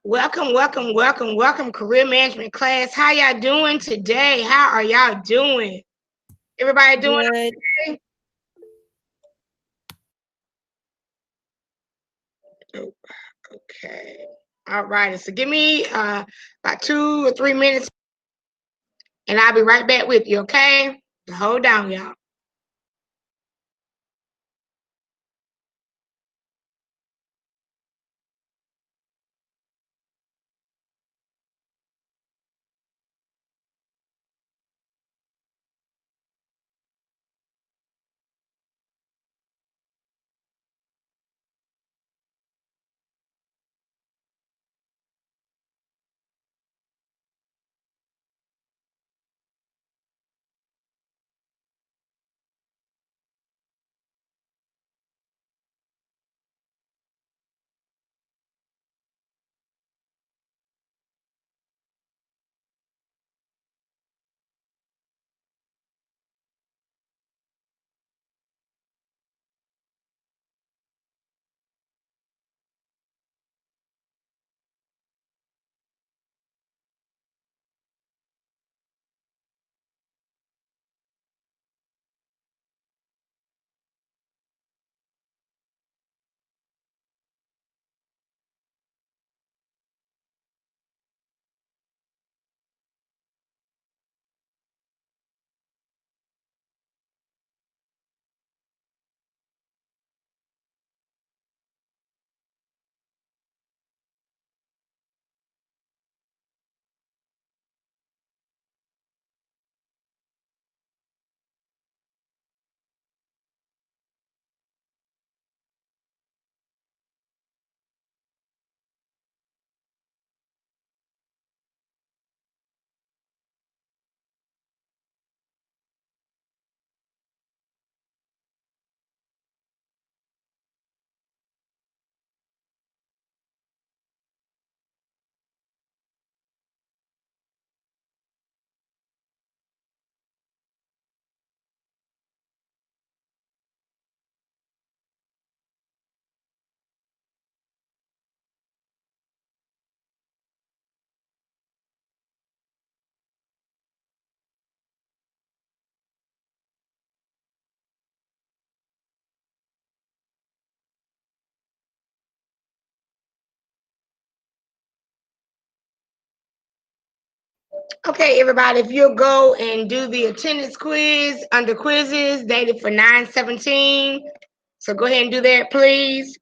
Welcome, welcome, welcome, welcome, career management class. How y'all doing today? How are y'all doing? Everybody doing Good. okay? Oh, okay. All right. So give me about 2 or 3 minutes and I'll be right back with you, okay? Hold down, y'all. Okay, everybody, if you'll go and do the attendance quiz under quizzes dated for 9/17. So go ahead and do that, please.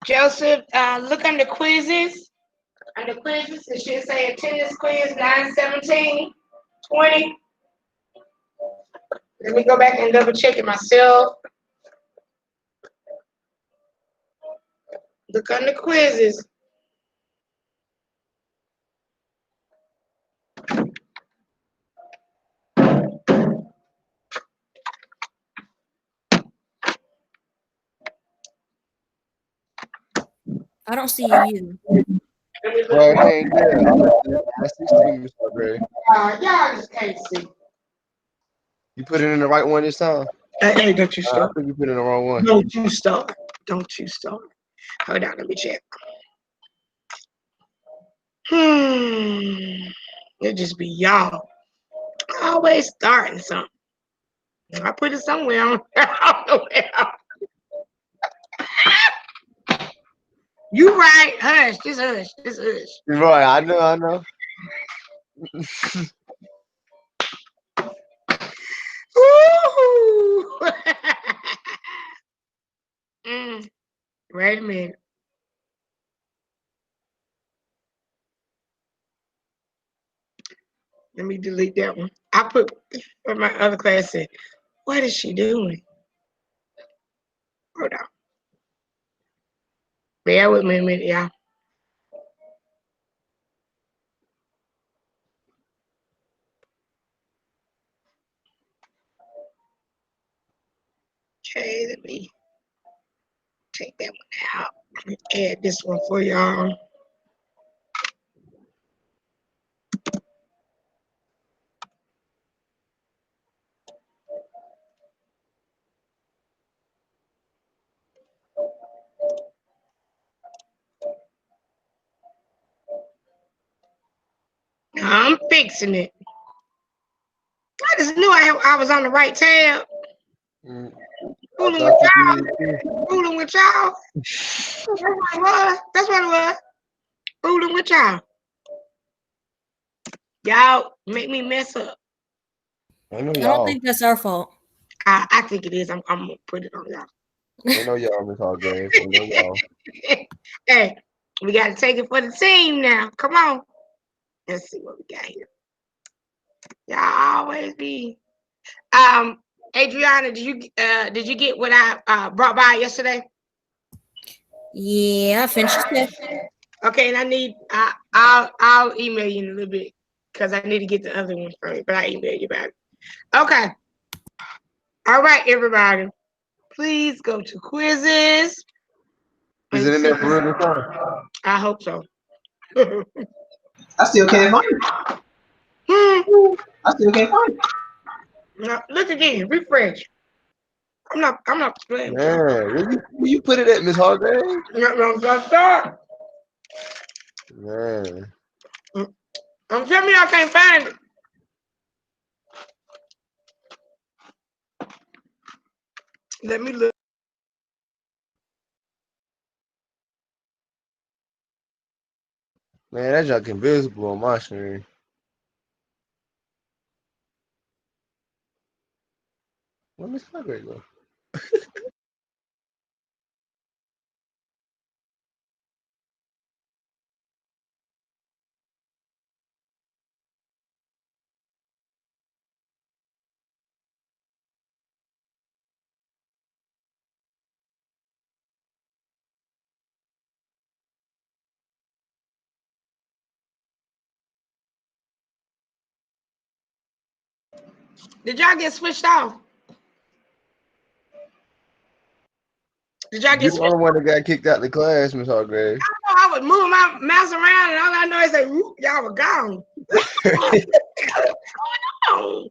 Joseph, look under quizzes. Under quizzes, it should say attendance quiz 9/17/20. Let me go back and double check it myself. Look under quizzes. I don't see you. Well, dang, yeah. I see Steam already. Y'all just can't see. You put it in the right one this time? Hey, don't you I start. think you put it in the wrong one. Don't you start. Don't you start. Hold on, let me check. It just be y'all. Always starting something. I put it somewhere on. I don't know where. You right. Hush. Just hush. Just hush. Right, I know. Woo-hoo. Wait a minute. Let me delete that one. I put what my other class said. What is she doing? Hold on. Bear with me a minute, y'all. Okay, let me take that one out. Let me add this one for y'all. I'm fixing it. I just knew I was on the right tab. Fooling with y'all. Fooling with y'all. That's what it was. That's what it was. Fooling with y'all. Y'all make me mess up. I know I y'all. don't think that's our fault. I think it is. I'm gonna put it on y'all. I know y'all, Miss Hargrave. I know y'all. Hey, we gotta take it for the team now. Come on. Let's see what we got here. Y'all always be. Adriana, did you get what I brought by yesterday? Yeah, I finished it. Okay, and I need I'll email you in a little bit because I need to get the other one from you, but I email you about it. Okay. All right, everybody. Please go to quizzes. Is it in there for real this time? I hope so. I still can't find it. I still can't find it. No, look again, refresh. I'm not playing. Man, where you put it at, Miss Hargrave? No, start. Man. I'm telling you I can't find it. Let me look. Man, that junk invisible on my screen. Where Miss Hargrave go? Did y'all get switched off? Did y'all You get the switched only one that got kicked out the class, Miss Hargrave. I was moving my mouse around and all I know is that y'all were gone. What's going on? Oh,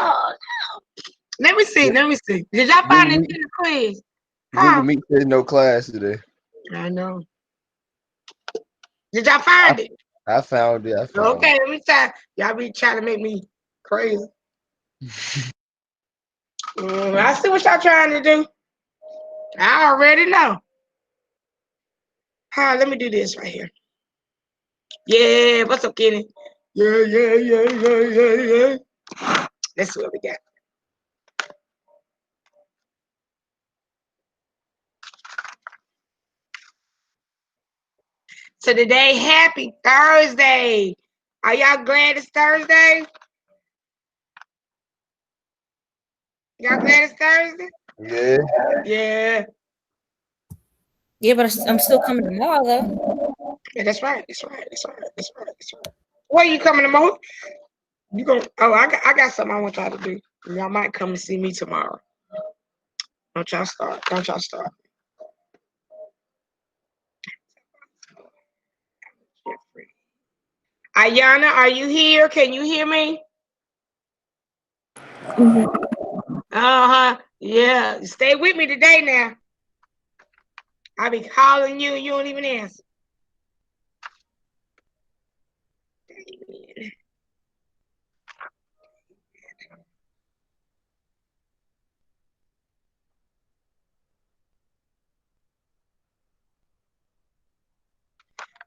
no. Let me see. Did y'all find it in the quiz? Google Meet says no class today. I know. Did y'all find it? I found it. Okay, let me try. Y'all be trying to make me crazy. I see what y'all trying to do. I already know. Let me do this right here. Yeah, what's up, Kenny? Yeah. Let's see what we got. So today, happy Thursday. Are y'all glad it's Thursday? Y'all glad it's Thursday? Yeah. Yeah. Yeah, but I'm still coming tomorrow though. Yeah, that's right. That's right. That's right. That's right. That's right. Where you coming tomorrow? You gonna? Oh, I got something I want y'all to do. Y'all might come and see me tomorrow. Don't y'all start. Don't y'all start. Ayana, are you here? Can you hear me? Yeah. Stay with me today now. I be calling you and you don't even answer.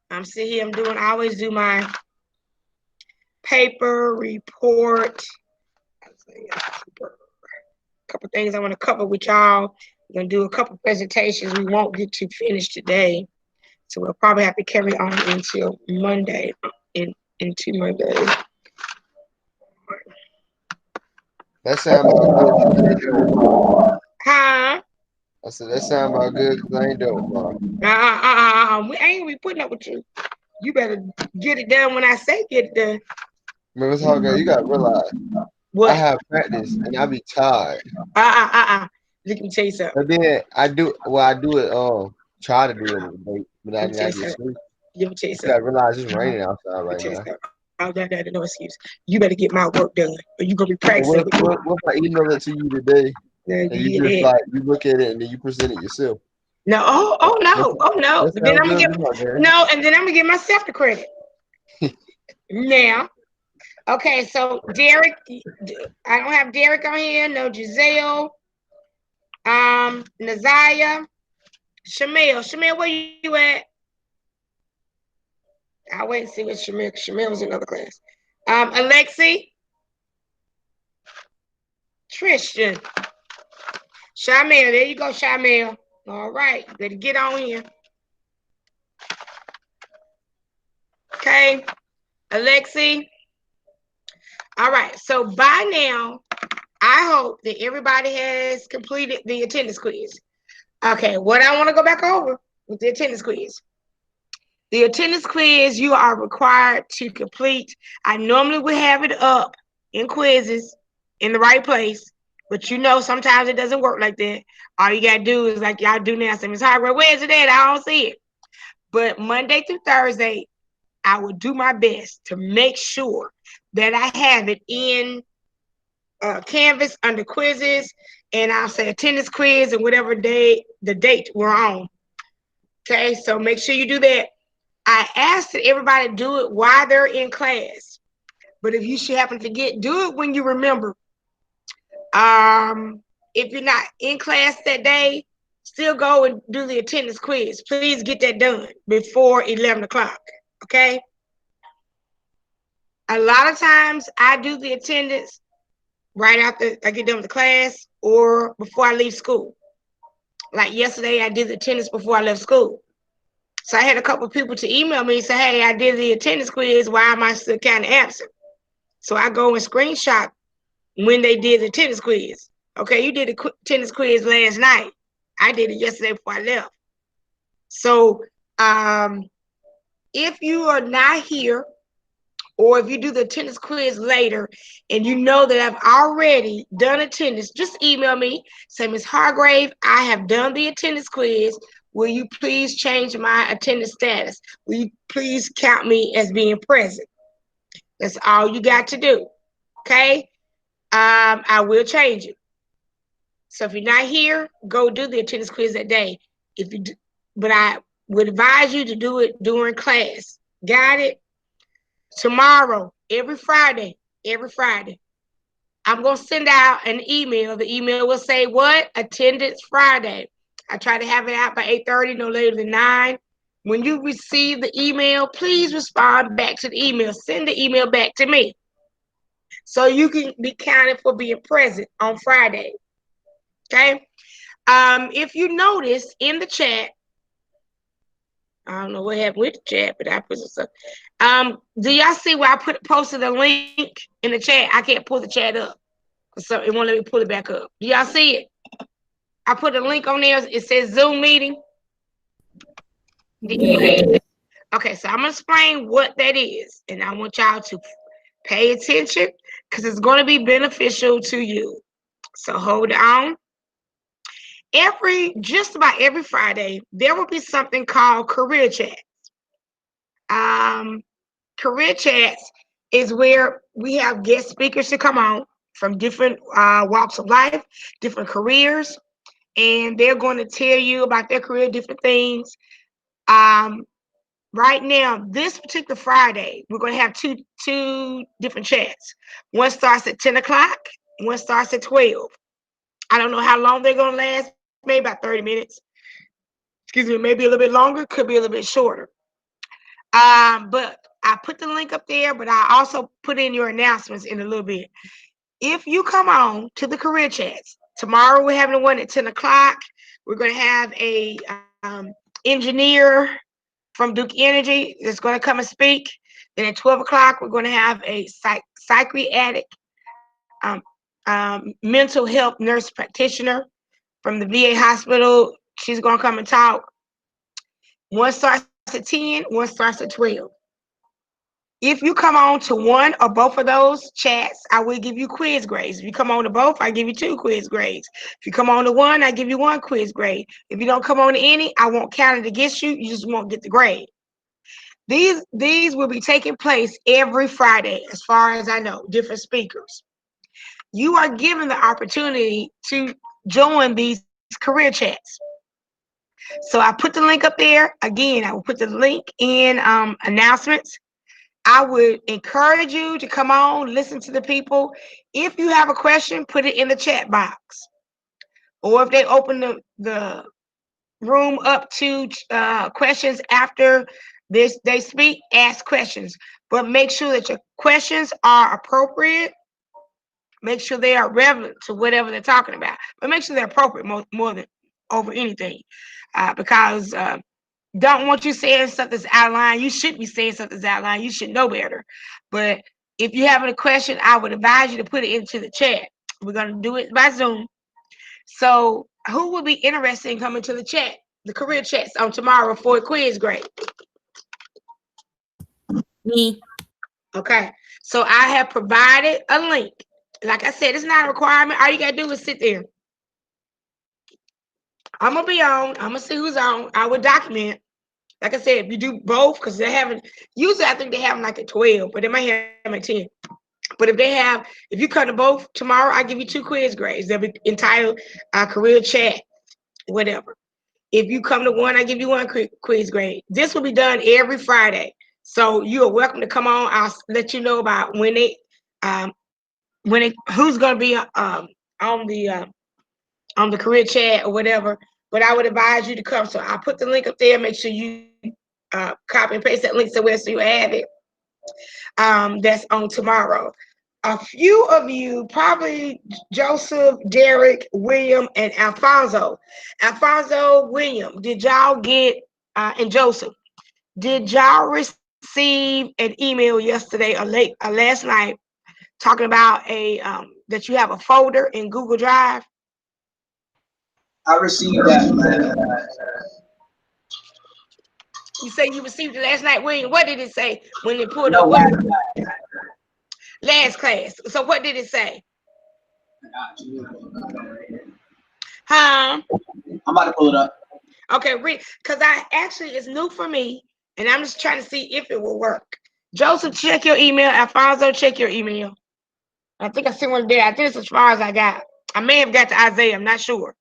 I'm sitting here. I always do my paper report. A couple things I want to cover with y'all. We're going to do a couple presentations we won't get to finish today. So we'll probably have to carry on until Monday. Into Monday. That sound about good. Huh? I said that sound about good because I ain't doing tomorrow. We ain't gonna be putting up with you. You better get it done when I say get it done. Remember, it's hard, you gotta realize What? I have practice and I be tired. Let me tell you something. But then I do it. Try to do it in the day, but I get sleep. Let me tell you You something. gotta realize it's raining outside right now. No excuse. You better get my work done, or you gonna be practicing. What if I email it to you today, and you just like you look at it and then you present it yourself? No, no. Then I'm gonna give myself the credit. Now, okay. So Derek, I don't have Derek on here. No Giselle, Naziah, Shamil, where you at? I'll wait and see what Shamil was in another class. Alexi, Tristan, Shamil. There you go, Shamil. All right, better get on here. Okay, Alexi. All right, so by now, I hope that everybody has completed the attendance quiz. Okay, what I want to go back over with the attendance quiz. The attendance quiz you are required to complete. I normally would have it up in quizzes in the right place, but sometimes it doesn't work like that. All you got to do is like y'all do now. Say, Ms. Hargrove, where's it at? I don't see it. But Monday through Thursday, I will do my best to make sure that I have it in Canvas under quizzes, and I'll say attendance quiz and whatever day, the date we're on. Okay, so make sure you do that. I asked that everybody do it while they're in class, but if you should happen to forget, do it when you remember. If you're not in class that day, still go and do the attendance quiz. Please get that done before 11 o'clock, okay? A lot of times I do the attendance right after I get done with the class or before I leave school. Like yesterday, I did the attendance before I left school. So I had a couple of people to email me and say, hey, I did the attendance quiz. Why am I still kind of absent? So I go and screenshot when they did the attendance quiz. Okay, you did the attendance quiz last night. I did it yesterday before I left. So if you are not here, or if you do the attendance quiz later and you know that I've already done attendance, just email me. Say, Ms. Hargrave, I have done the attendance quiz. Will you please change my attendance status? Will you please count me as being present? That's all you got to do. Okay? I will change it. So if you're not here, go do the attendance quiz that day. But I would advise you to do it during class. Got it? Tomorrow, every Friday, I'm going to send out an email. The email will say what? Attendance Friday. I try to have it out by 8:30, no later than 9. When you receive the email, please respond back to the email. Send the email back to me so you can be counted for being present on Friday. Okay? If you notice in the chat, I don't know what happened with the chat, but I put some stuff. Do y'all see where I posted a link in the chat? I can't pull the chat up, so it won't let me pull it back up. Do y'all see it? I put a link on there. It says Zoom meeting. Okay, so I'm gonna explain what that is, and I want y'all to pay attention because it's going to be beneficial to you. So hold on. Just about every Friday, there will be something called career chats. Career chats is where we have guest speakers to come on from different walks of life, different careers, and they're going to tell you about their career, different things. Right now, this particular Friday, we're going to have two different chats. One starts at 10 o'clock, one starts at 12. I don't know how long they're going to last, maybe about 30 minutes. Excuse me, maybe a little bit longer, could be a little bit shorter. But I put the link up there, but I also put in your announcements in a little bit. If you come on to the career chats, tomorrow we're having one at 10 o'clock. We're going to have a engineer from Duke Energy that's going to come and speak. Then at 12 o'clock, we're going to have a psychiatric mental health nurse practitioner from the VA hospital. She's going to come and talk. One starts at 10, one starts at 12. If you come on to one or both of those chats, I will give you quiz grades. If you come on to both, I give you 2 quiz grades. If you come on to one, I give you 1 quiz grade. If you don't come on to any, I won't count it against you. You just won't get the grade. These will be taking place every Friday, as far as I know, different speakers. You are given the opportunity to join these career chats. So I put the link up there. Again, I will put the link in announcements. I would encourage you to come on, listen to the people. If you have a question, put it in the chat box. Or if they open the room up to questions after they speak, ask questions. But make sure that your questions are appropriate. Make sure they are relevant to whatever they're talking about. But make sure they're appropriate more than over anything. Because don't want you saying something's out of line. You should be saying something's out of line. You should know better. But if you have a question, I would advise you to put it into the chat. We're going to do it by Zoom. So who will be interested in coming to the chat, the career chats on tomorrow for a quiz grade? Me. Okay. So I have provided a link. Like I said, it's not a requirement. All you got to do is sit there. I'm going to be on. I'm going to see who's on. I will document. Like I said, if you do both, because they're having, usually I think they have them like at 12, but they might have them at 10. But if you come to both tomorrow, I give you 2 quiz grades. They'll be entitled career chat, whatever. If you come to one, I give you 1 quiz grade. This will be done every Friday. So you are welcome to come on. I'll let you know about who's going to be on the career chat or whatever. But I would advise you to come. So I'll put the link up there. Make sure you copy and paste that link somewhere so you have it. That's on tomorrow. A few of you, probably Joseph, Derek, William, and Alfonso. Alfonso, William, did y'all get, and Joseph, did y'all receive an email yesterday or last night talking about that you have a folder in Google Drive? I received that. You say you received it last night, William. What did it say when it pulled up? What last class. So what did it say? Huh? I'm about to pull it up. Okay, because it's new for me, and I'm just trying to see if it will work. Joseph, check your email. Alfonso, check your email. I think I see one there. I think it's as far as I got. I may have got to Isaiah. I'm not sure.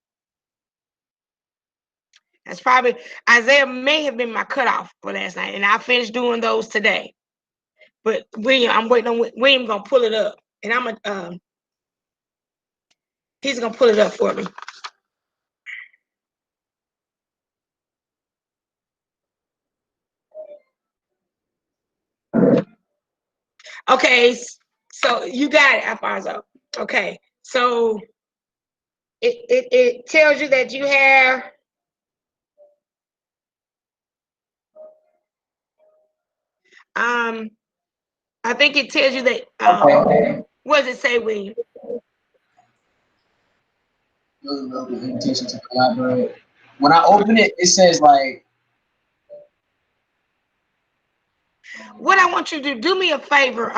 That's probably Isaiah may have been my cutoff for last night, and I finished doing those today. But William, I'm waiting on William gonna pull it up, and he's gonna pull it up for me. Okay, so you got it, Alfonso. Okay, so it tells you that you have I think it tells you that. Okay. What does it say, William? Invitation to collaborate. When I open it, it says like. What I want you to do me a favor.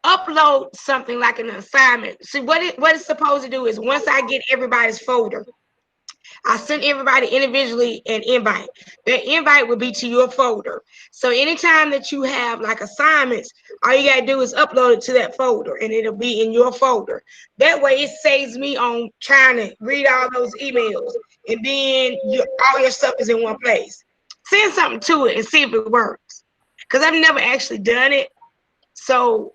Upload something like an assignment. See what it's supposed to do is once I get everybody's folder, I send everybody individually an invite. The invite will be to your folder. So anytime that you have like assignments, all you gotta do is upload it to that folder and it'll be in your folder. That way it saves me on trying to read all those emails and then all your stuff is in one place. Send something to it and see if it works. Because I've never actually done it. So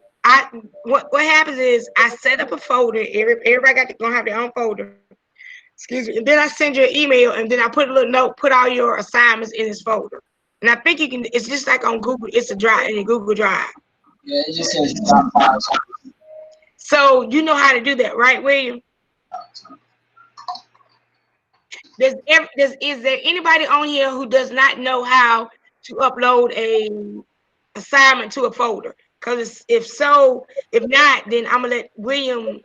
what happens is I set up a folder. Everybody gonna have their own folder. Excuse me. And then I send you an email, and then I put a little note. Put all your assignments in this folder. And I think you can. It's just like on Google. It's a drive in Google Drive. Yeah, it just says top files. So you know how to do that, right, William? Is there anybody on here who does not know how to upload a assignment to a folder? Because if not, then I'm gonna let William.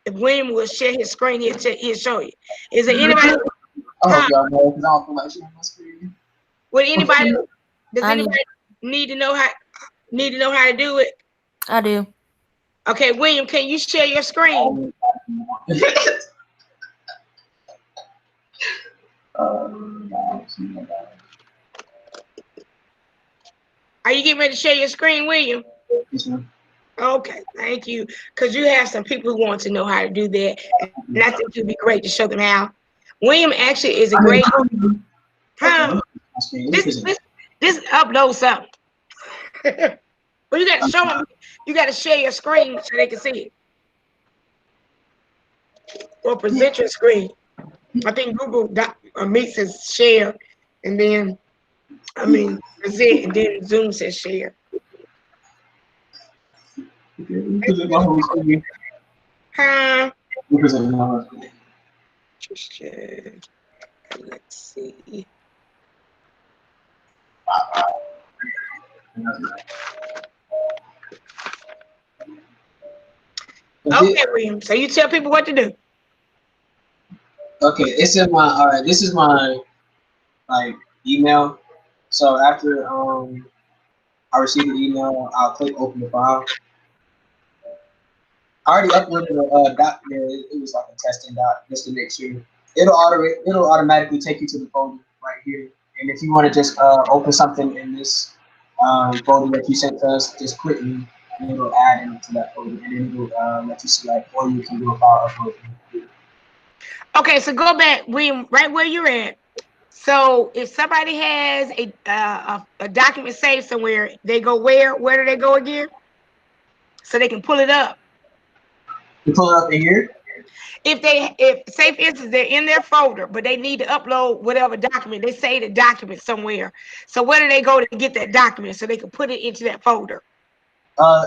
If William will share his screen, he'll show you. Is there anybody? I hope y'all know because I don't feel like sharing my screen. Would anybody? Does anybody need to know how to do it? I do. Okay, William, can you share your screen? Are you getting ready to share your screen, William? Yes, ma'am. Okay, thank you. Because you have some people who want to know how to do that, and I think it'd be great to show them how. William actually is a great. This upload something. Well, you got to show them. You got to share your screen so they can see it, or present your screen. I think Google Meet says share, and then present, and then Zoom says share. Huh? Let's see. Okay, William. So you tell people what to do. Okay, it's in my. All right, this is my email. So after I receive the email, I'll click open the file. I already uploaded a doc there. It was like a testing doc just to make sure. It'll automatically take you to the folder right here. And if you want to just open something in this folder that you sent to us, just click me and it'll add into that folder. And then it'll let you select, or you can do a file upload. Okay, so go back, William, right where you're at. So if somebody has a document saved somewhere, they go where? Where do they go again? So they can pull it up. You pull it up in here? If say for instance they're in their folder, but they need to upload whatever document, they say the document somewhere. So where do they go to get that document so they can put it into that folder?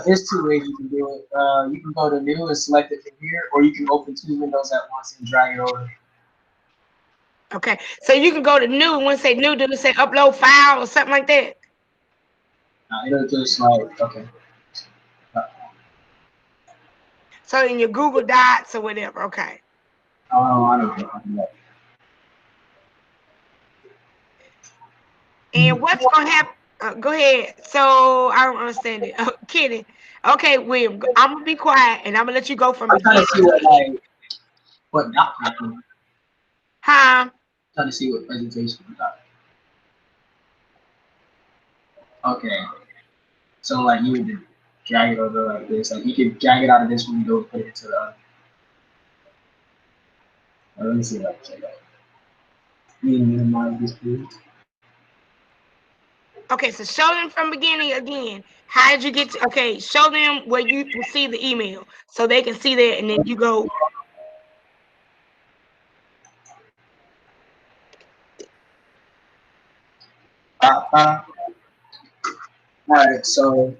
There's two ways you can do it. You can go to new and select it from here, or you can open two windows at once and drag it over. Okay, so you can go to new, and when it say new, do it say upload file or something like that? It'll just like, okay. So in your Google Docs or whatever, okay. Oh, I don't know. And what's gonna happen? Go ahead. So I don't understand it. Kidding. Okay, William, I'm gonna be quiet and I'm gonna let you go from I'm trying to see what document. Huh? I'm trying to see what presentation we got. Okay. So like you would drag it over like this. Like you could drag it out of this window and put it into the other. Let me see if I can check that. Minimize this please. Okay, so show them from beginning again. How did you get to, okay, show them where you receive the email so they can see that and then you go. All right, so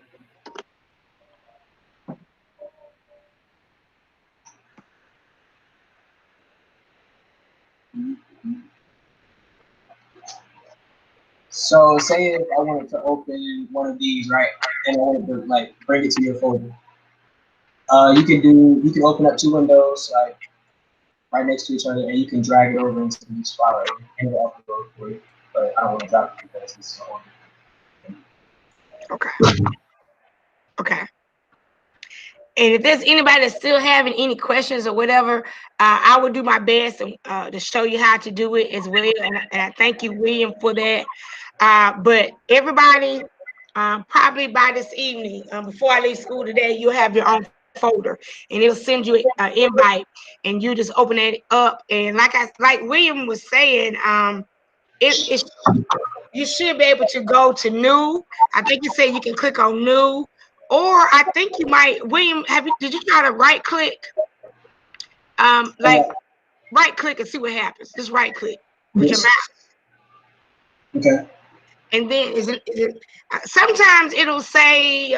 So say if I wanted to open one of these, right, and I wanted to like bring it to your folder. You can open up two windows like right next to each other, and you can drag it over into each file and it'll upload for you. But I don't want to drop it because it's on. Okay. Okay. And if there's anybody that's still having any questions or whatever, I will do my best to show you how to do it as well. And I thank you, William, for that. But everybody, probably by this evening, before I leave school today, you'll have your own folder, and it'll send you an invite, and you just open it up. And like William was saying, you should be able to go to new. I think you said you can click on new, or I think you might, William, did you try to right click? Like right click and see what happens. Just right click with your mouse. Okay. And then sometimes it'll say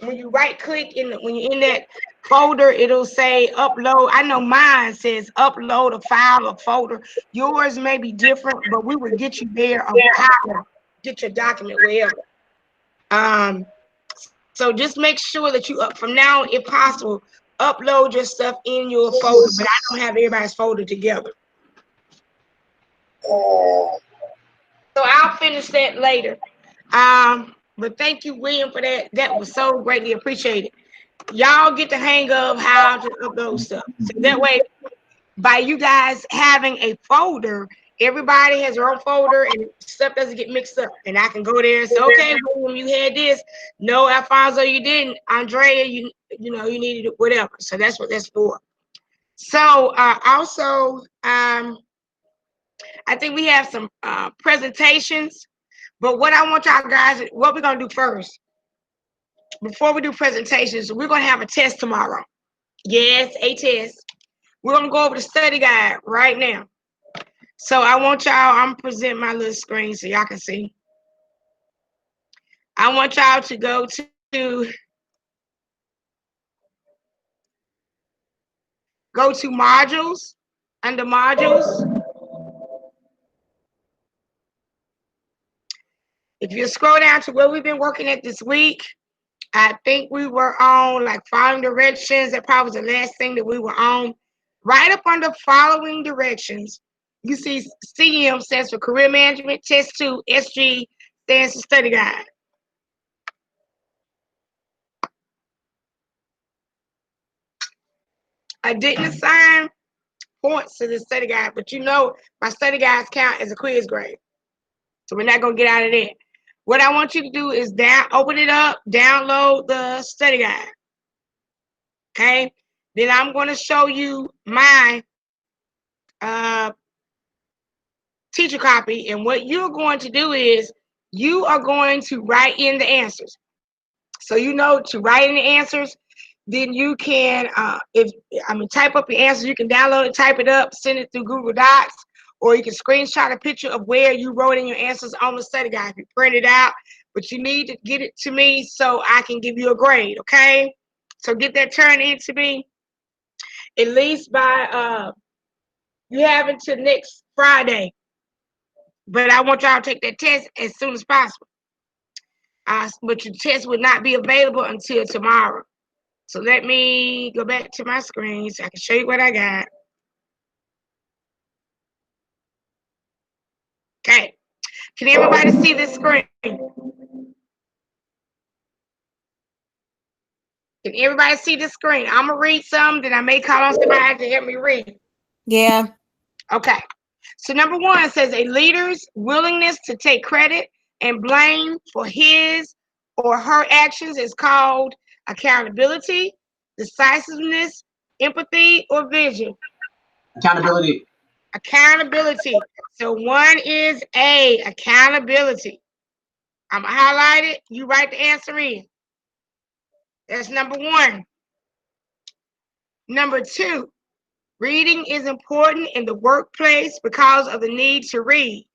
when you right click when you're in that folder, it'll say upload. I know mine says upload a file or folder. Yours may be different, but we will get you there on how to get your document wherever. So just make sure that you from now, if possible, upload your stuff in your folder. But I don't have everybody's folder together. So I'll finish that later. But thank you, William, for that. That was so greatly appreciated. Y'all get the hang of how to upload stuff. So that way, by you guys having a folder, everybody has their own folder and stuff doesn't get mixed up. And I can go there and say, okay, William, you had this. No, Alfonso, you didn't. Andrea, you needed it, whatever. So that's what that's for. So also, I think we have some presentations. But what I want y'all guys, what we're going to do first, before we do presentations, we're going to have a test tomorrow. Yes, a test. We're going to go over the study guide right now. So I want y'all, I'm present my little screen so y'all can see. I want y'all to go to modules, under modules. If you scroll down to where we've been working at this week, I think we were on like following directions. That probably was the last thing that we were on. Right up under following directions, you see CM stands for Career Management, Test 2, SG stands for Study Guide. I didn't assign points to the study guide, but my study guides count as a quiz grade. So we're not going to get out of that. What I want you to do is open it up, download the study guide. Okay? Then I'm going to show you my teacher copy, and what you're going to do is you are going to write in the answers. So to write in the answers, then you can type up your answers. You can download it, type it up, send it through Google Docs, or you can screenshot a picture of where you wrote in your answers on the study guide. You print it out, but you need to get it to me so I can give you a grade, okay? So get that turned in to me at least by you have until next Friday. But I want y'all to take that test as soon as possible. But your test will not be available until tomorrow. So let me go back to my screen so I can show you what I got. Okay. Can everybody see this screen? Can everybody see the screen? I'm going to read some, then I may call on somebody to help me read. Yeah. Okay. So number 1 says a leader's willingness to take credit and blame for his or her actions is called accountability, decisiveness, empathy, or vision. Accountability. Accountability. So 1 is A, accountability. I'm going to highlight it. You write the answer in. That's number 1. Number 2, reading is important in the workplace because of the need to read.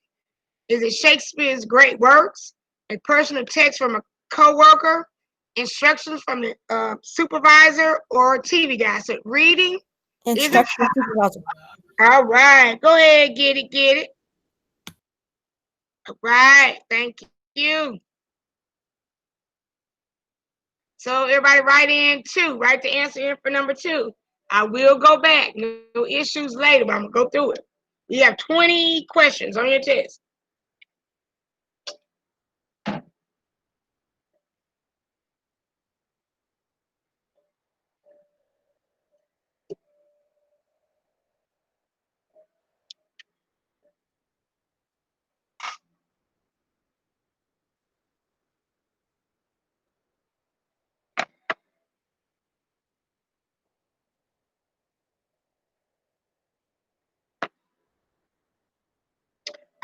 Is it Shakespeare's great works, a personal text from a coworker, instructions from the supervisor, or a TV guy? So reading Instructions from supervisor. All right. Go ahead, get it. Right. Thank you. So everybody write in 2. Write the answer in for number 2. I will go back. No issues later, but I'm going to go through it. You have 20 questions on your test.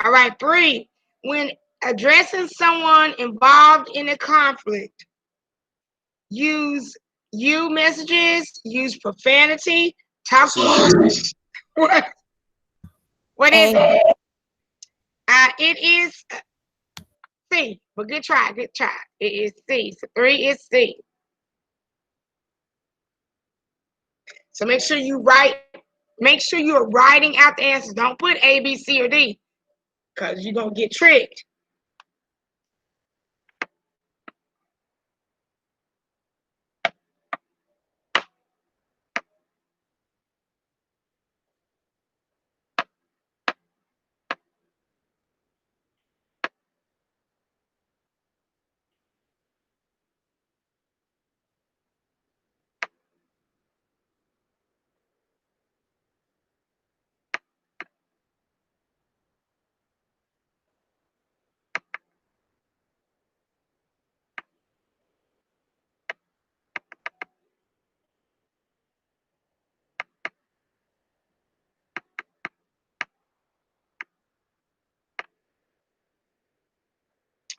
All right, 3. When addressing someone involved in a conflict, use you messages, use profanity, talk. What? What is it? It is C. But good try, good try. It is C. So 3 is C. So make sure you write. Make sure you are writing out the answers. Don't put A, B, C, or D, because you're gonna get tricked.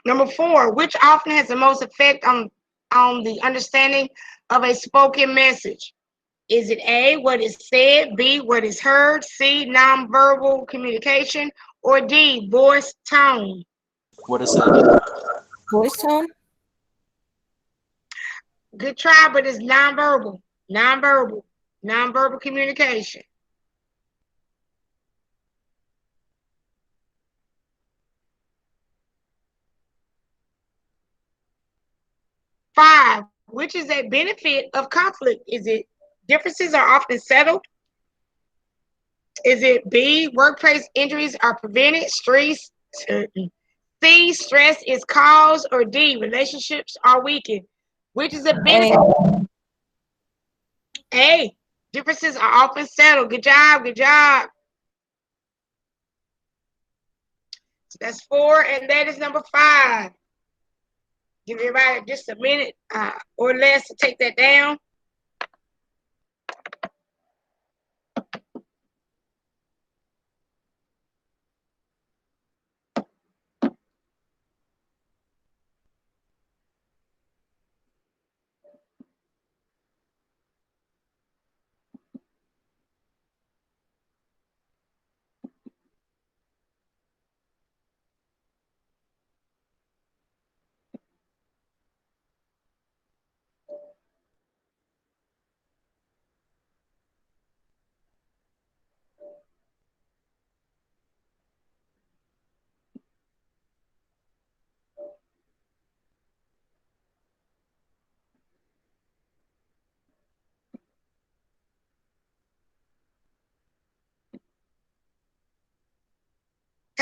Number 4, which often has the most effect on the understanding of a spoken message? Is it A, what is said, B, what is heard, C, nonverbal communication, or D, voice tone? What is that? Voice tone? Good try, but it's nonverbal. Nonverbal communication. Five, which is a benefit of conflict? Is it differences are often settled? Is it B, workplace injuries are prevented? C, stress is caused? Or D, relationships are weakened? Which is a benefit? A, differences are often settled. Good job, good job. So that's 4, and that is number 5. Give everybody just a minute or less to take that down.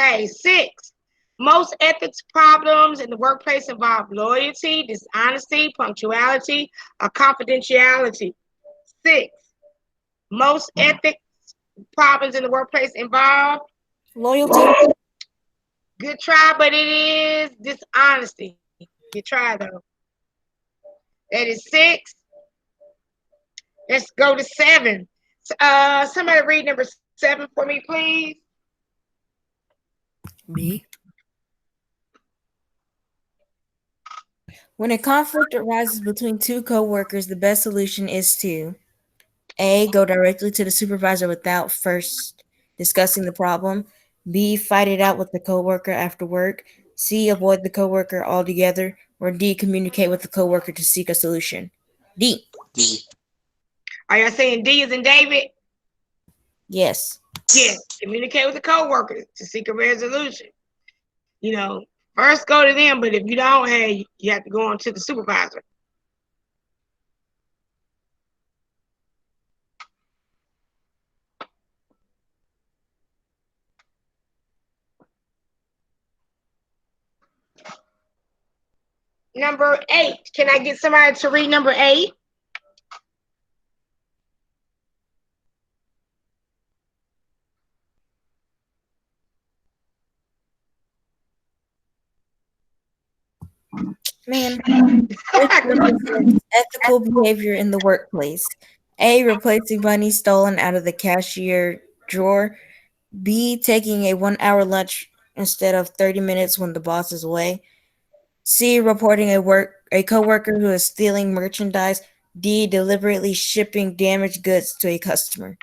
Okay, 6. Most ethics problems in the workplace involve loyalty, dishonesty, punctuality, or confidentiality. 6. Most ethics problems in the workplace involve Loyalty. Good try, but it is dishonesty. Good try though. That is 6. Let's go to 7. Somebody read number 7 for me, please. B. When a conflict arises between two coworkers, the best solution is to A, go directly to the supervisor without first discussing the problem. B, fight it out with the coworker after work. C, avoid the coworker altogether. Or D, communicate with the coworker to seek a solution. D. D. Are y'all saying D is in David? Yes. Yes. Communicate with the coworker to seek a resolution. first go to them. But if you don't, hey, you have to go on to the supervisor. Number 8. Can I get somebody to read number 8? Man, which represents ethical behavior in the workplace? A. Replacing money stolen out of the cashier drawer. B. Taking a 1-hour lunch instead of 30 minutes when the boss is away. C. Reporting a coworker who is stealing merchandise. D. Deliberately shipping damaged goods to a customer.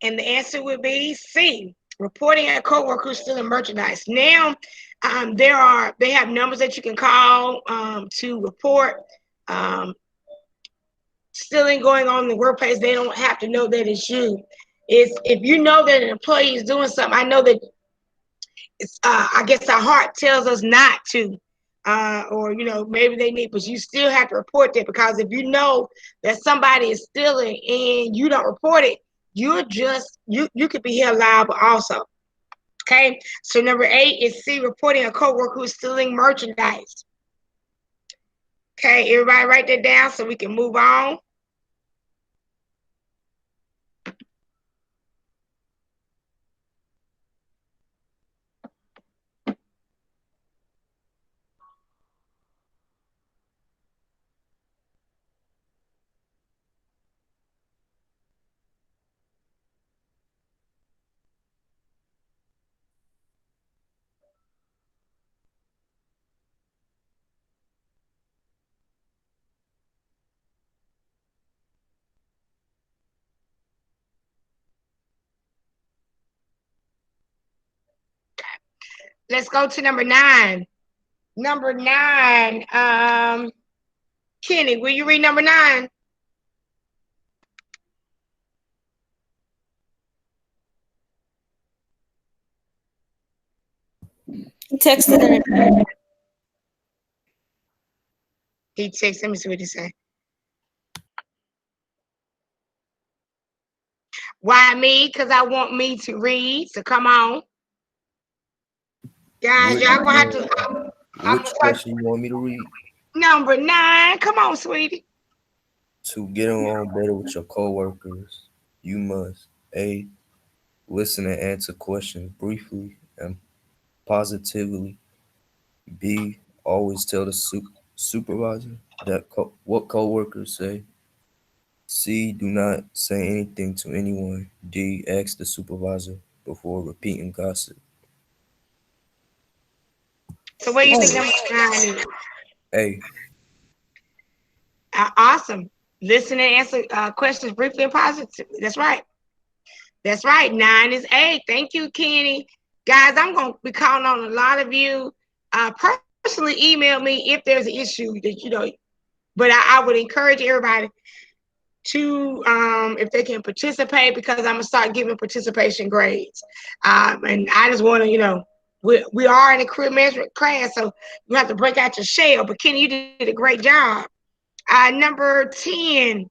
And the answer would be C. Reporting a coworker who's stealing merchandise. Now, they have numbers that you can call to report stealing going on in the workplace. They don't have to know that it's you. If you know that an employee is doing something, I know that it's I guess our heart tells us not to. Or maybe they need, but you still have to report that, because if you know that somebody is stealing and you don't report it, you could be held liable also. Okay, so number 8 is C, reporting a coworker who's stealing merchandise. Okay, everybody write that down so we can move on. Let's go to number 9. Number 9, Kenny, will you read number 9? He texted in a He texted. Let me see what he said. Why me? Because I want me to read. So come on. Guys, y'all gonna have to. Which question you want me to read? Number 9. Come on, sweetie. To get along better with your coworkers, you must A. Listen and answer questions briefly and positively. B. Always tell the supervisor what coworkers say. C. Do not say anything to anyone. D. Ask the supervisor before repeating gossip. So what do you think number 9 is? A. Awesome. Listen and answer questions briefly and positively. That's right. That's right. 9 is A. Thank you, Kenny. Guys, I'm going to be calling on a lot of you. Personally email me if there's an issue that but I would encourage everybody to, if they can participate, because I'm going to start giving participation grades. And I just want to, we are in a career management class, so you have to break out your shell. But Kenny, you did a great job. Number 10.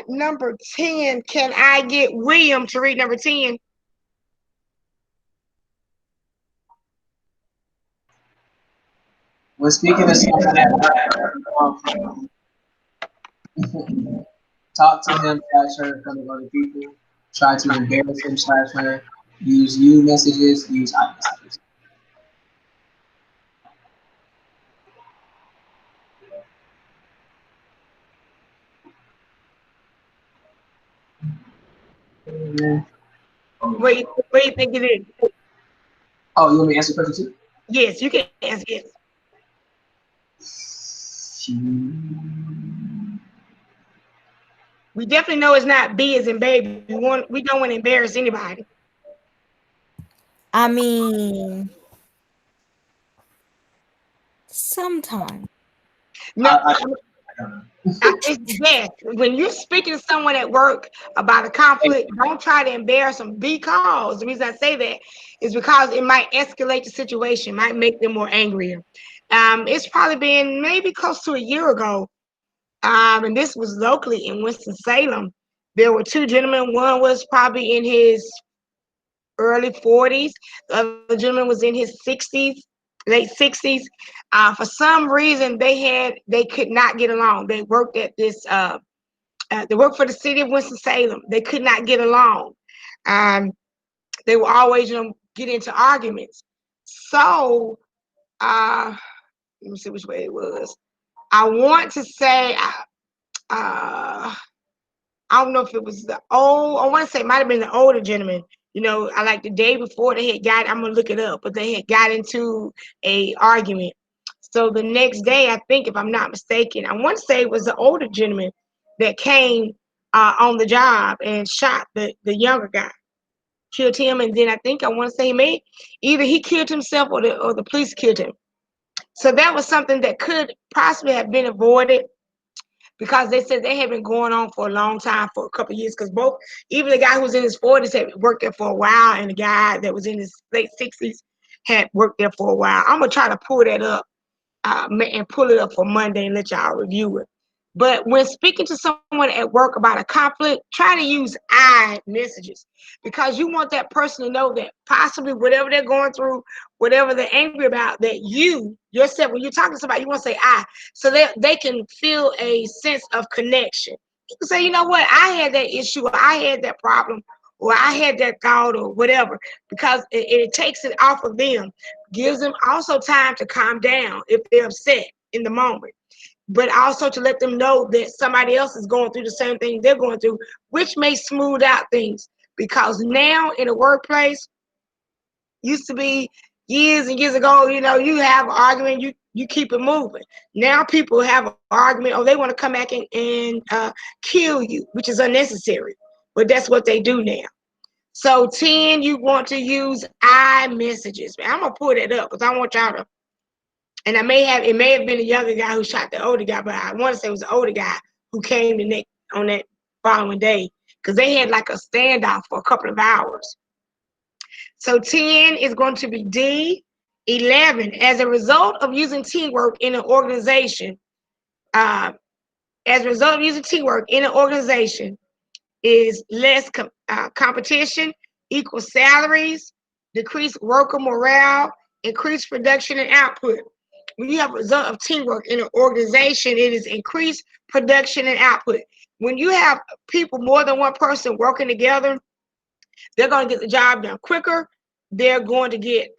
Number 10, can I get William to read number 10? When speaking to someone talk to him / her in front of other people. Try to embarrass him / her. Use you messages. Use I messages. What do you think it is? Oh, you want me to answer the question too? Yes, you can answer yes. We definitely know it's not B as in baby. We don't want to embarrass anybody. I mean, sometimes. No, Yes, when you're speaking to someone at work about a conflict, don't try to embarrass them, because the reason I say that is because it might escalate the situation, might make them more angrier. It's probably been maybe close to a year ago, and this was locally in Winston-Salem. There were two gentlemen. One was probably in his early 40s. The other gentleman was in his 60s, late 60s. For some reason, they could not get along. They worked at this. They worked for the city of Winston-Salem. They could not get along. Um, they were always, get into arguments. So, let me see which way it was. I want to say, I don't know if it was I want to say it might have been the older gentleman. I like the day before they had I'm gonna look it up, but they had got into a argument. So the next day, I think, if I'm not mistaken, I want to say it was the older gentleman that came on the job and shot the younger guy, killed him, and then I want to say either he killed himself or the police killed him. So that was something that could possibly have been avoided, because they said they had been going on for a long time, for a couple of years, because even the guy who was in his 40s had worked there for a while, and the guy that was in his late 60s had worked there for a while. I'm going to try to pull that up and pull it up for Monday and let y'all review it. But when speaking to someone at work about a conflict, try to use I messages, because you want that person to know that possibly whatever they're going through, whatever they're angry about, that yourself, when you're talking to somebody, you want to say I, so that they can feel a sense of connection. You can say, you know what, I had that issue, or I had that problem, or I had that thought, or whatever, because it takes it off of them, gives them also time to calm down if they're upset in the moment, but also to let them know that somebody else is going through the same thing they're going through, which may smooth out things. Because now in a workplace, used to be years and years ago, you have an argument, you keep it moving. Now people have an argument, or they want to come back and kill you, which is unnecessary, but that's what they do now. So 10, you want to use I messages. I'm gonna pull that up because I want y'all to. And it may have been a younger guy who shot the older guy, but I want to say it was the older guy who came on that following day, because they had like a standoff for a couple of hours. So 10 is going to be D. 11, as a result of using teamwork in an organization, is less competition, equal salaries, decreased worker morale, increased production and output. When you have a result of teamwork in an organization, it is increased production and output. When you have people, more than one person working together, they're going to get the job done quicker. They're going to get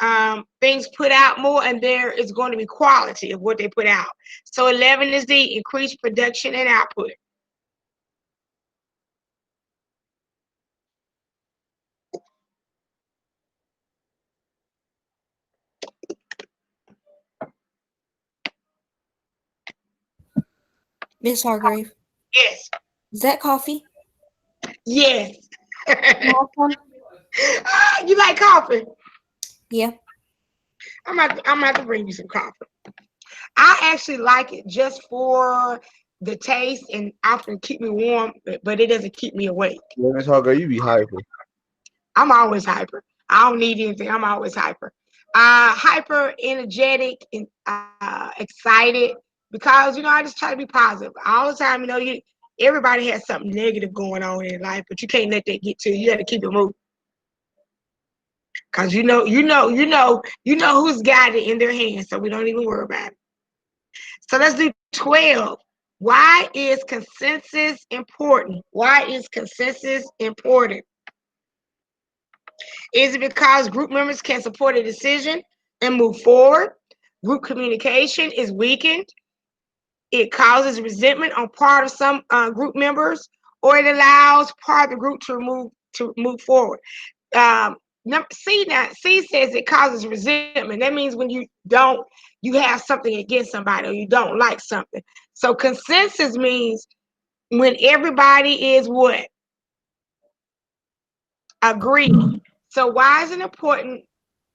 things put out more, and there is going to be quality of what they put out. So 11 is the increased production and output. Miss Hargrave, Yes. is that coffee? Yes. Awesome. You like coffee? Yeah. I'm gonna have to bring you some coffee. I actually like it just for the taste and often keep me warm, but it doesn't keep me awake. Yeah, Miss Hogger, you be hyper. I'm always hyper. I don't need anything. I'm always hyper. Hyper, energetic, and excited, because I just try to be positive all the time. Everybody has something negative going on in life, but you can't let that get to you. You got to keep it moving, because you know who's got it in their hands, so we don't even worry about it. So let's do 12. Why is consensus important? Why is consensus important? Is it because group members can support a decision and move forward? Group communication is weakened. It causes resentment on part of some group members, or it allows part of the group to move forward. C says it causes resentment. That means when you have something against somebody, or you don't like something. So consensus means when everybody is what? Agree. So why is it important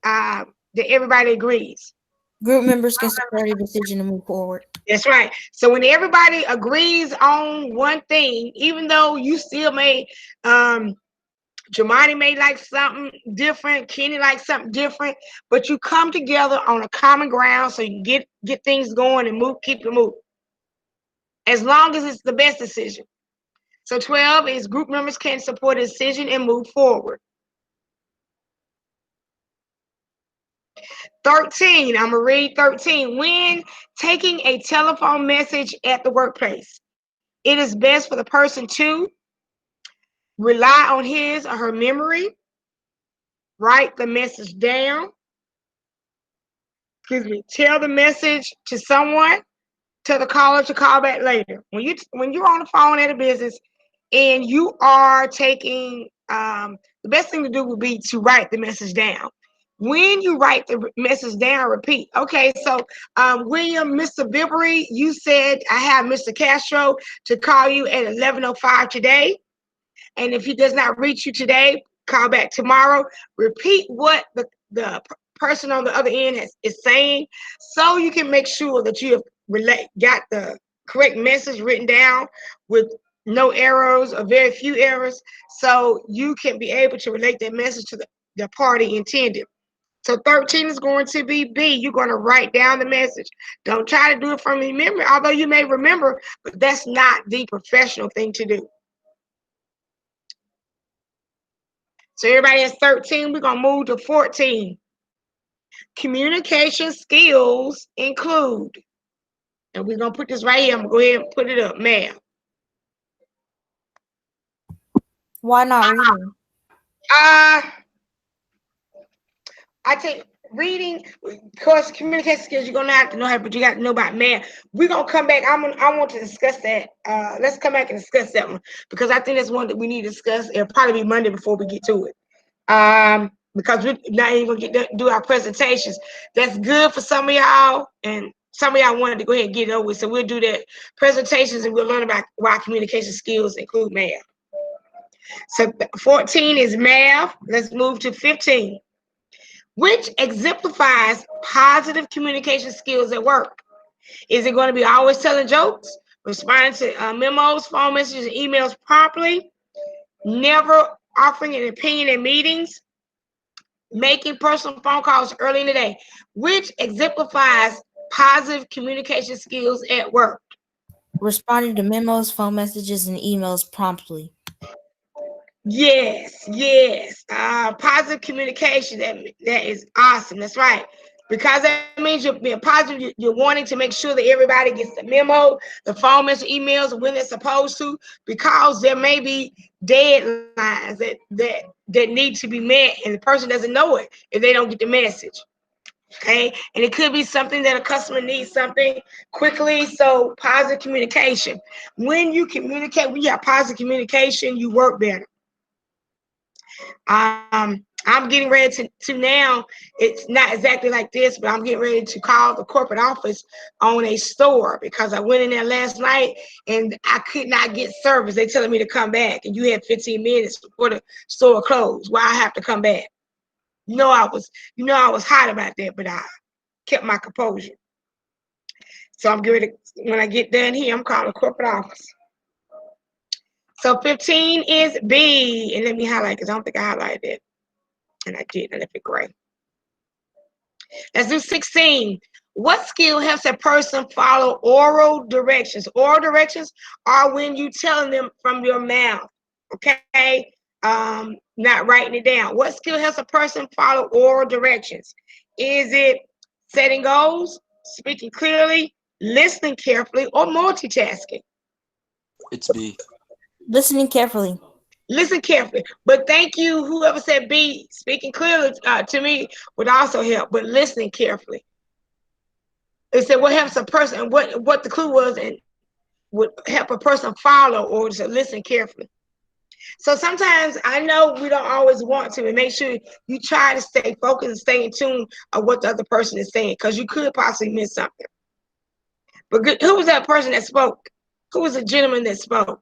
that everybody agrees? Group members can support a decision to move forward. That's right. So when everybody agrees on one thing, even though you still may, Jamani may like something different, Kenny likes something different, but you come together on a common ground so you can get things going and keep it moving. As long as it's the best decision. So 12 is group members can support a decision and move forward. 13, I'm gonna read 13. When taking a telephone message at the workplace, it is best for the person to rely on his or her memory, write the message down, tell the message to someone, tell the caller to call back later. When you're on the phone at a business and you are taking, the best thing to do would be to write the message down. When you write the message down, repeat. Okay, so William, Mr. Bibbery, you said I have Mr. Castro to call you at 11:05 today. And if he does not reach you today, call back tomorrow. Repeat what the person on the other end is saying, so you can make sure that you have got the correct message written down with no errors or very few errors, so you can be able to relate that message to the party intended. So 13 is going to be B. You're going to write down the message. Don't try to do it from your memory, although you may remember, but that's not the professional thing to do. So everybody has 13. We're going to move to 14. Communication skills include, and we're going to put this right here. I'm going to go ahead and put it up, ma'am. Why not reading? I think reading, of course, communication skills, you're going to have to know how, but you got to know about math. We're going to come back. I want to discuss that. Let's come back and discuss that one, because I think that's one that we need to discuss. It'll probably be Monday before we get to it. Because we're not even going to do our presentations. That's good for some of y'all, and some of y'all wanted to go ahead and get it over with. So we'll do that presentations, and we'll learn about why communication skills include math. So 14 is math. Let's move to 15. Which exemplifies positive communication skills at work? Is it going to be always telling jokes, responding to memos, phone messages, and emails promptly, never offering an opinion in meetings, making personal phone calls early in the day? Which exemplifies positive communication skills at work? Responding to memos, phone messages, and emails promptly. Yes. Positive communication. That is awesome. That's right. Because that means you're being positive. You're wanting to make sure that everybody gets the memo, the phone message, emails when they're supposed to, because there may be deadlines that need to be met, and the person doesn't know it if they don't get the message. Okay, and it could be something that a customer needs something quickly. So positive communication. When you communicate, when you have positive communication, you work better. I'm getting ready to now, it's not exactly like this, but I'm getting ready to call the corporate office on a store, because I went in there last night and I could not get service. They're telling me to come back, and you had 15 minutes before the store closed. Why I have to come back? I was hot about that, but I kept my composure. So I'm getting ready to, when I get done here, I'm calling the corporate office. So 15 is B, and let me highlight, because I don't think I highlighted it. And I did, I left it gray. Let's do 16. What skill helps a person follow oral directions? Oral directions are when you telling them from your mouth, okay? Not writing it down. What skill helps a person follow oral directions? Is it setting goals, speaking clearly, listening carefully, or multitasking? It's B. Listening carefully. Listen carefully. But thank you, whoever said B. Speaking clearly to me would also help, but listening carefully. It said what helps a person, and what the clue was, and would help a person follow, or to listen carefully. So sometimes, I know we don't always want to, and make sure you try to stay focused and stay in tune of what the other person is saying, because you could possibly miss something. But who was that person that spoke? Who was the gentleman that spoke?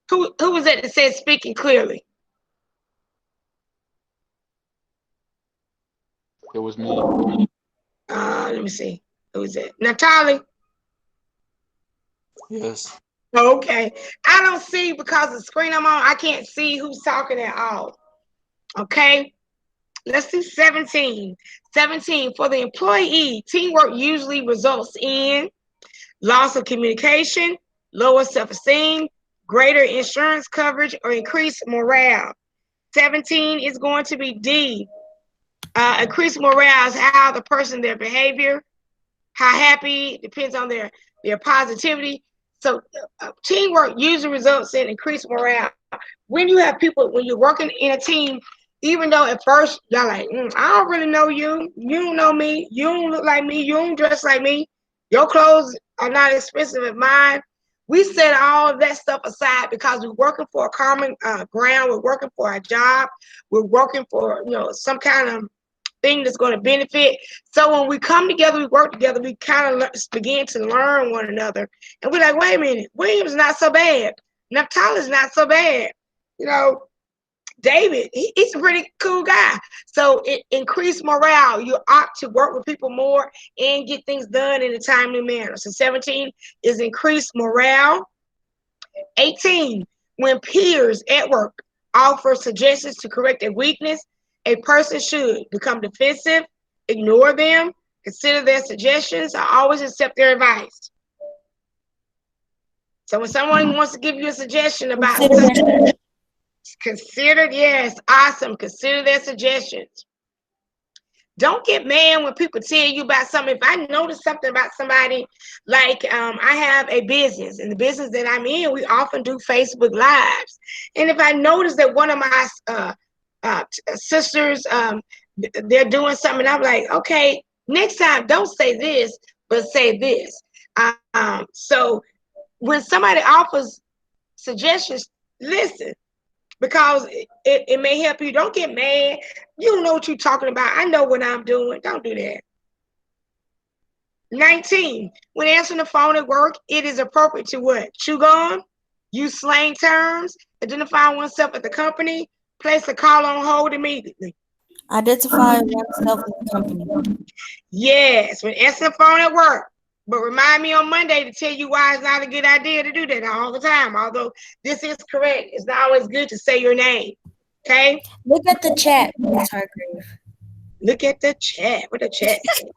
Who was that said speaking clearly? It was me. Let me see. Who is it? Natalie. Yes. Okay. I don't see because the screen I'm on, I can't see who's talking at all. Okay. Let's do 17. 17. For the employee, teamwork usually results in loss of communication, lower self-esteem, greater insurance coverage, or increased morale. 17 is going to be D. Increased morale is how the person, their behavior, how happy, depends on their positivity. So teamwork usually results in increased morale. When you have people, when you're working in a team, even though at first y'all like, I don't really know you, you don't know me, you don't look like me, you don't dress like me, your clothes are not expensive as mine. We set all of that stuff aside because we're working for a common ground. We're working for a job. We're working for some kind of thing that's going to benefit. So when we come together, we work together, we kind of begin to learn one another. And we're like, wait a minute, William's not so bad. Naphtali's not so bad. David, he's a pretty cool guy. So it increased morale. You opt to work with people more and get things done in a timely manner. So 17 is increased morale. 18, when peers at work offer suggestions to correct a weakness, a person should become defensive, ignore them, consider their suggestions, or always accept their advice. So when someone wants to give you a suggestion about something, consider, yes, awesome, consider their suggestions. Don't get mad when people tell you about something. If I notice something about somebody, like I have a business, and the business that I'm in, we often do Facebook Lives. And if I notice that one of my sisters, they're doing something, I'm like, okay, next time, don't say this, but say this. So when somebody offers suggestions, listen. Because it may help you. Don't get mad. You don't know what you're talking about. I know what I'm doing. Don't do that. 19. When answering the phone at work, it is appropriate to what? Chew gum, use slang terms, identify oneself at the company, place a call on hold immediately. Identify oneself as the company. Yes, when answering the phone at work. But remind me on Monday to tell you why it's not a good idea to do that all the time. Although this is correct, it's not always good to say your name. Okay? Look at the chat, Ms. Hargrave. Look at the chat. What the chat say?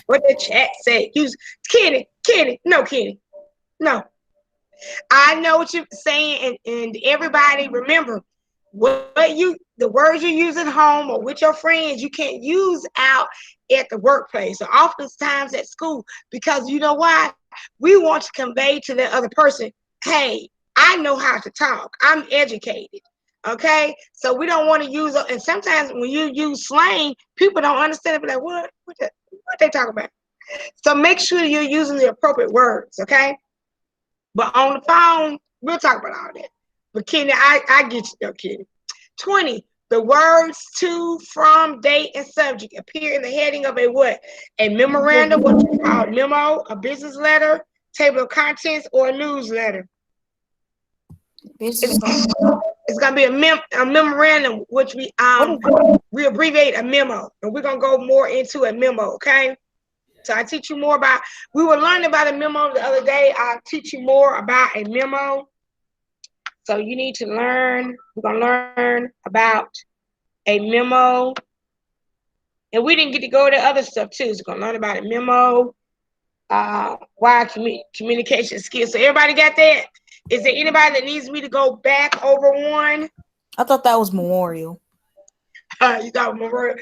What the chat say? Use Kenny. No, Kenny. No. I know what you're saying, and everybody remember the words you use at home or with your friends, you can't use out at the workplace or oftentimes at school, because you know why? We want to convey to the other person, hey, I know how to talk. I'm educated. Okay, so we don't want to use it. And sometimes when you use slang, people don't understand it. Be like, what they talking about? So make sure you're using the appropriate words. Okay, but on the phone, we'll talk about all that. But Kenny, I get you though, Kenny. 20. The words to, from, date, and subject appear in the heading of a what? A memorandum, what you call a memo, a business letter, table of contents, or a newsletter. It's gonna be a memorandum, which we abbreviate a memo, and we're gonna go more into a memo. Okay. So I teach you more about. We were learning about a memo the other day. I'll teach you more about a memo. So you need to learn. We're gonna learn about a memo, and we didn't get to go to other stuff too. So we're gonna learn about a memo. Why communication skills. So everybody got that? Is there anybody that needs me to go back over one? I thought that was memorial. You thought memorial?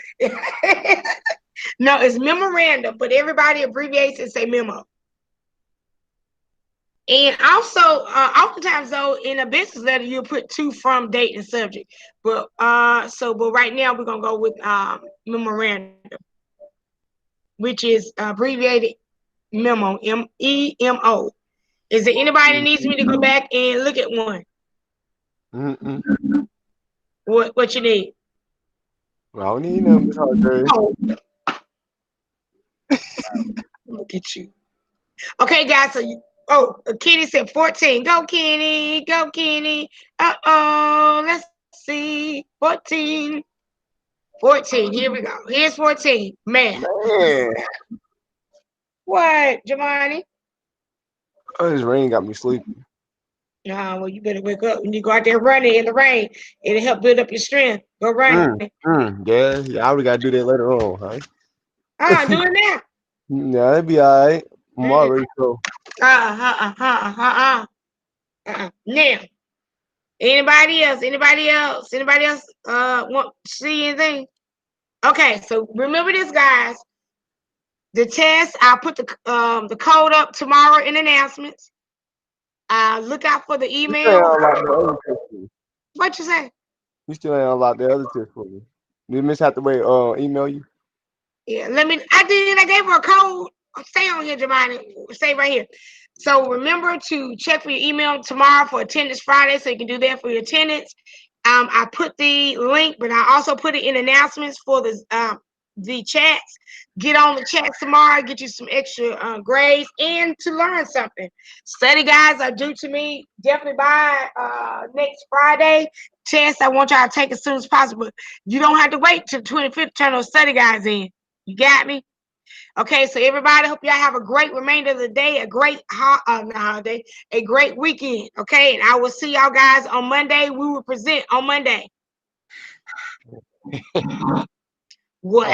No, it's memorandum, but everybody abbreviates and say memo. And also, oftentimes though, in a business letter, you'll put to, from, date, and subject. But right now we're gonna go with memorandum, which is abbreviated memo, MEMO. Is there anybody that needs me to go back and look at one? What you need? Well, I don't need no Miss Hargrave. Look at you. Okay, guys. So Kenny said 14. Go, Kenny. Go, Kenny. Let's see. 14. 14. Here we go. Here's 14. Man. Man, What, Giovanni? oh, this rain got me sleepy. Well, you better wake up when you go out there running in the rain. It'll help build up your strength. Go running. Yeah, I already gotta do that later on, huh? Do it now. Yeah, it'll be all right. I'm already so. Now, anybody else? Want to see anything? Okay, so remember this, guys. The test, I'll put the code up tomorrow in announcements. Look out for the You still email. ain't unlocked the other test for me. What you say? You still ain't unlocked the other test for me. Did Miss have to wait? Email you? Yeah, I did. I gave her a code. Stay on here, Jemani. Stay right here. So remember to check for your email tomorrow for Attendance Friday, so you can do that for your attendance. I put the link, but I also put it in announcements for the chats. Get on the chats tomorrow, get you some extra grades, and to learn something. Study guides are due to me definitely by next Friday. Test I want y'all to take as soon as possible. You don't have to wait till 25th to turn those study guides in. You got me? Okay, so everybody, hope y'all have a great remainder of the day, a great holiday, a great weekend. Okay, and I will see y'all guys on Monday. We will present on Monday. What?